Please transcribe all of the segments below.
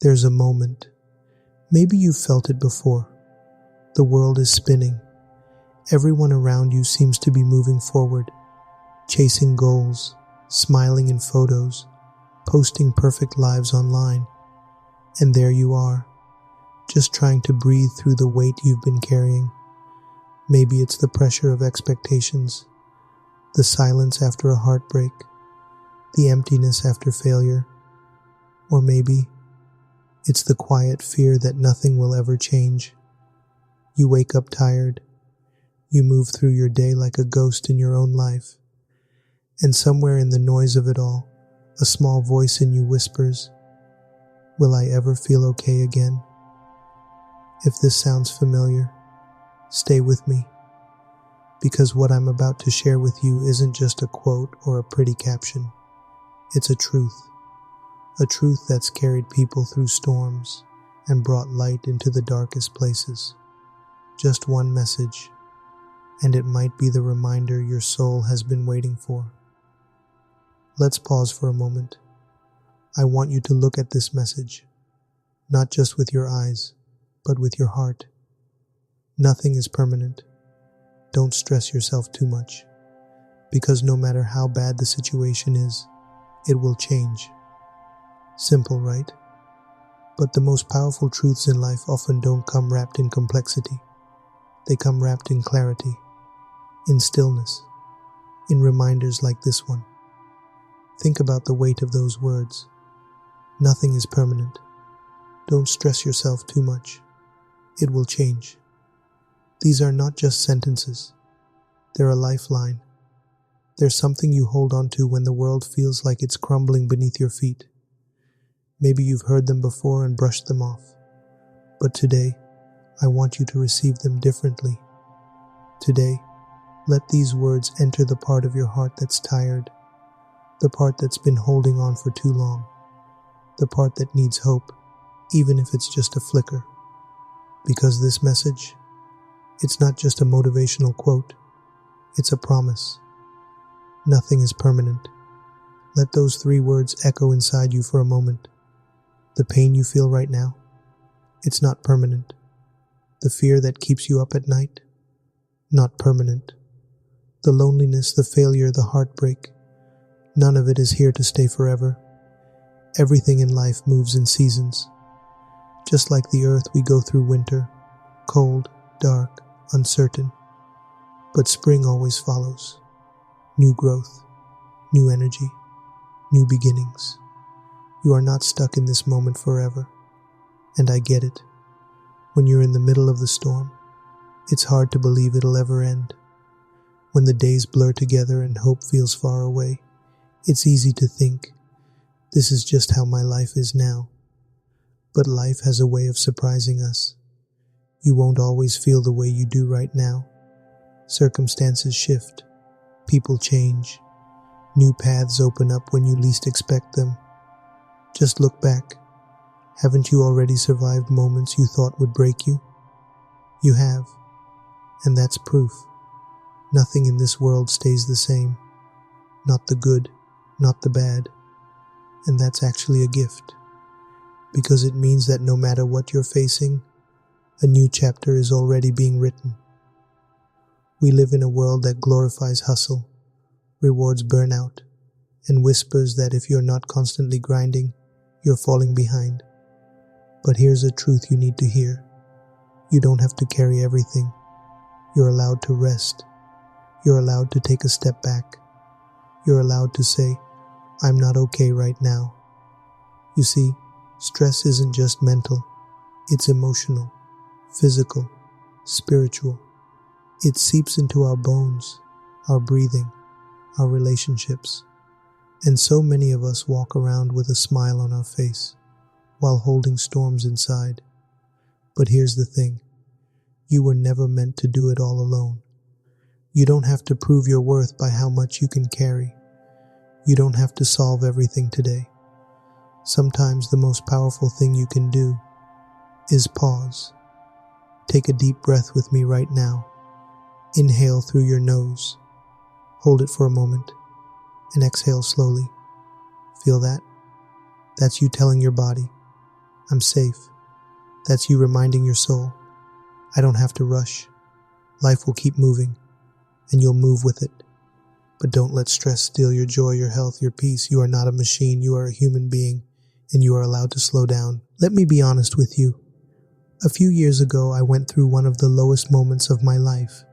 There's a moment. Maybe you've felt it before. The world is spinning. Everyone around you seems to be moving forward, chasing goals, smiling in photos, posting perfect lives online. And there you are, just trying to breathe through the weight you've been carrying. Maybe it's the pressure of expectations, the silence after a heartbreak, the emptiness after failure, or maybe it's the quiet fear that nothing will ever change. You wake up tired. You move through your day like a ghost in your own life. And somewhere in the noise of it all, a small voice in you whispers, "Will I ever feel okay again?" If this sounds familiar, stay with me, because what I'm about to share with you isn't just a quote or a pretty caption. It's a truth that's carried people through storms and brought light into the darkest places. Just one message, and it might be the reminder your soul has been waiting for. Let's pause for a moment. I want you to look at this message, not just with your eyes, but with your heart. Nothing is permanent. Don't stress yourself too much, because no matter how bad the situation is, it will change. Simple, right? But the most powerful truths in life often don't come wrapped in complexity. They come wrapped in clarity, in stillness, in reminders like this one. Think about the weight of those words. Nothing is permanent. Don't stress yourself too much. It will change. These are not just sentences. They're a lifeline. They're something you hold on to when the world feels like it's crumbling beneath your feet. Maybe you've heard them before and brushed them off. But today, I want you to receive them differently. Today, let these words enter the part of your heart that's tired, the part that's been holding on for too long, the part that needs hope, even if it's just a flicker. Because this message, it's not just a motivational quote, it's a promise. Nothing is permanent. Let those 3 words echo inside you for a moment. The pain you feel right now, it's not permanent. The fear that keeps you up at night, not permanent. The loneliness, the failure, the heartbreak, none of it is here to stay forever. Everything in life moves in seasons. Just like the earth, we go through winter, cold, dark, uncertain. But spring always follows. New growth, new energy, new beginnings. You are not stuck in this moment forever. And I get it. When you're in the middle of the storm, it's hard to believe it'll ever end. When the days blur together and hope feels far away, it's easy to think, this is just how my life is now. But life has a way of surprising us. You won't always feel the way you do right now. Circumstances shift, people change, new paths open up when you least expect them. Just look back. Haven't you already survived moments you thought would break you? You have, and that's proof. Nothing in this world stays the same. Not the good, not the bad. And that's actually a gift, because it means that no matter what you're facing, a new chapter is already being written. We live in a world that glorifies hustle, rewards burnout, and whispers that if you're not constantly grinding, you're falling behind. But here's a truth you need to hear. You don't have to carry everything. You're allowed to rest. You're allowed to take a step back. You're allowed to say, I'm not okay right now. You see, stress isn't just mental. It's emotional, physical, spiritual. It seeps into our bones, our breathing, our relationships. And so many of us walk around with a smile on our face while holding storms inside. But here's the thing. You were never meant to do it all alone. You don't have to prove your worth by how much you can carry. You don't have to solve everything today. Sometimes the most powerful thing you can do is pause. Take a deep breath with me right now. Inhale through your nose. Hold it for a moment and exhale slowly. Feel that? That's you telling your body, I'm safe. That's you reminding your soul, I don't have to rush. Life will keep moving, and you'll move with it. But don't let stress steal your joy, your health, your peace. You are not a machine, you are a human being, and you are allowed to slow down. Let me be honest with you. A few years ago, I went through one of the lowest moments of my life.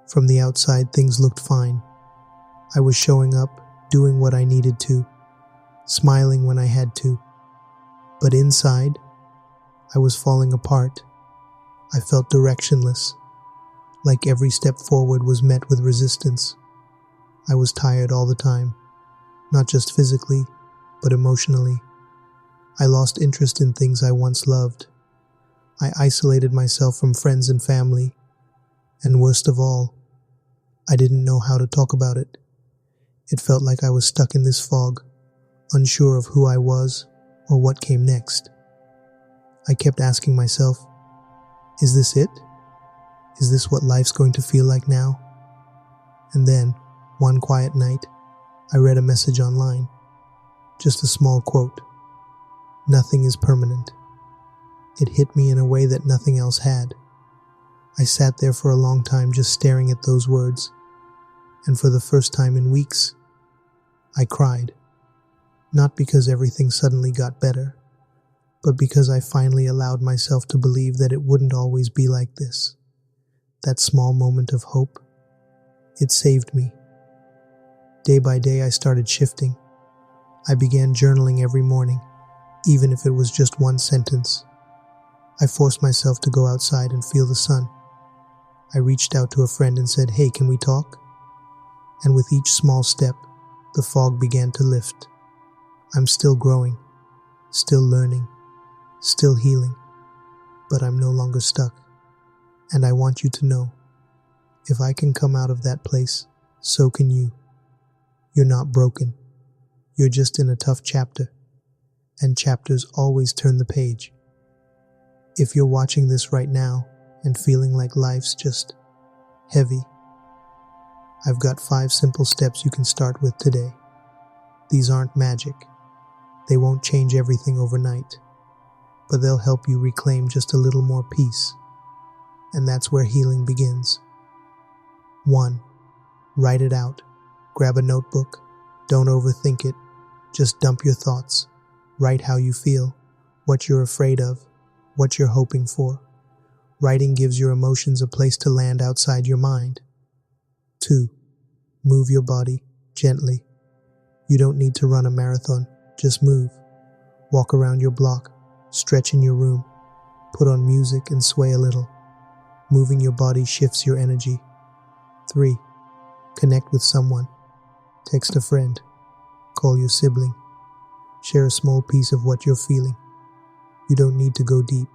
From the outside, things looked fine. I was showing up, doing what I needed to, smiling when I had to. But inside, I was falling apart. I felt directionless, like every step forward was met with resistance. I was tired all the time, not just physically, but emotionally. I lost interest in things I once loved. I isolated myself from friends and family, and worst of all, I didn't know how to talk about it. It felt like I was stuck in this fog, unsure of who I was or what came next. I kept asking myself, is this it? Is this what life's going to feel like now? And then, one quiet night, I read a message online. Just a small quote. Nothing is permanent. It hit me in a way that nothing else had. I sat there for a long time just staring at those words, and for the first time in weeks, I cried. Not because everything suddenly got better, but because I finally allowed myself to believe that it wouldn't always be like this. That small moment of hope, it saved me. Day by day, I started shifting. I began journaling every morning, even if it was just one sentence. I forced myself to go outside and feel the sun. I reached out to a friend and said, "Hey, can we talk?" And with each small step, the fog began to lift. I'm still growing, still learning, still healing, but I'm no longer stuck. And I want you to know, if I can come out of that place, so can you. You're not broken. You're just in a tough chapter, and chapters always turn the page. If you're watching this right now and feeling like life's just heavy, I've got 5 simple steps you can start with today. These aren't magic. They won't change everything overnight, but they'll help you reclaim just a little more peace. And that's where healing begins. 1. Write it out. Grab a notebook. Don't overthink it. Just dump your thoughts. Write how you feel, what you're afraid of, what you're hoping for. Writing gives your emotions a place to land outside your mind. 2. Move your body gently. You don't need to run a marathon, just move. Walk around your block, stretch in your room, put on music and sway a little. Moving your body shifts your energy. 3. Connect with someone. Text a friend. Call your sibling. Share a small piece of what you're feeling. You don't need to go deep.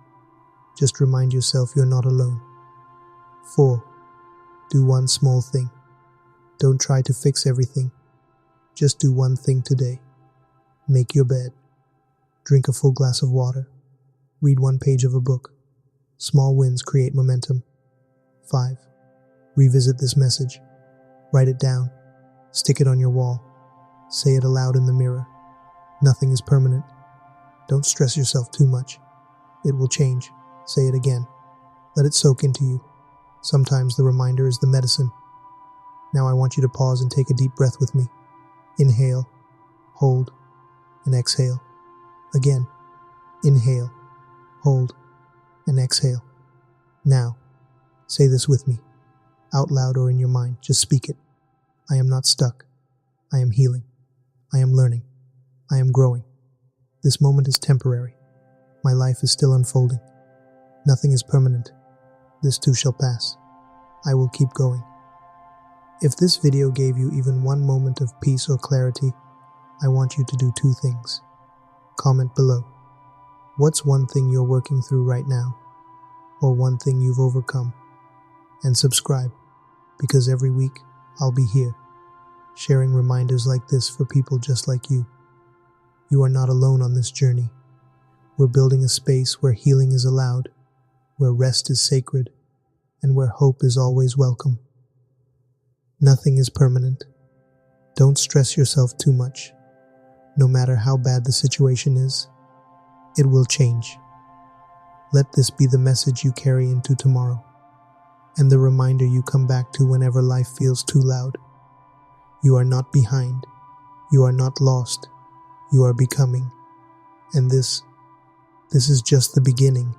Just remind yourself you're not alone. 4. Do one small thing. Don't try to fix everything. Just do one thing today. Make your bed. Drink a full glass of water. Read one page of a book. Small wins create momentum. 5. Revisit this message. Write it down. Stick it on your wall. Say it aloud in the mirror. Nothing is permanent. Don't stress yourself too much. It will change. Say it again. Let it soak into you. Sometimes the reminder is the medicine. Now I want you to pause and take a deep breath with me. Inhale, hold, and exhale. Again. Inhale, hold, and exhale. Now, say this with me, out loud or in your mind. Just speak it. I am not stuck. I am healing. I am learning. I am growing. This moment is temporary. My life is still unfolding. Nothing is permanent. This too shall pass. I will keep going. If this video gave you even one moment of peace or clarity, I want you to do 2 things. Comment below. What's one thing you're working through right now? Or one thing you've overcome? And subscribe, because every week I'll be here, sharing reminders like this for people just like you. You are not alone on this journey. We're building a space where healing is allowed, where rest is sacred, and where hope is always welcome. Nothing is permanent. Don't stress yourself too much, no matter how bad the situation is. It will change. Let this be the message you carry into tomorrow, and the reminder you come back to whenever life feels too loud. You are not behind. You are not lost. You are becoming. And this is just the beginning.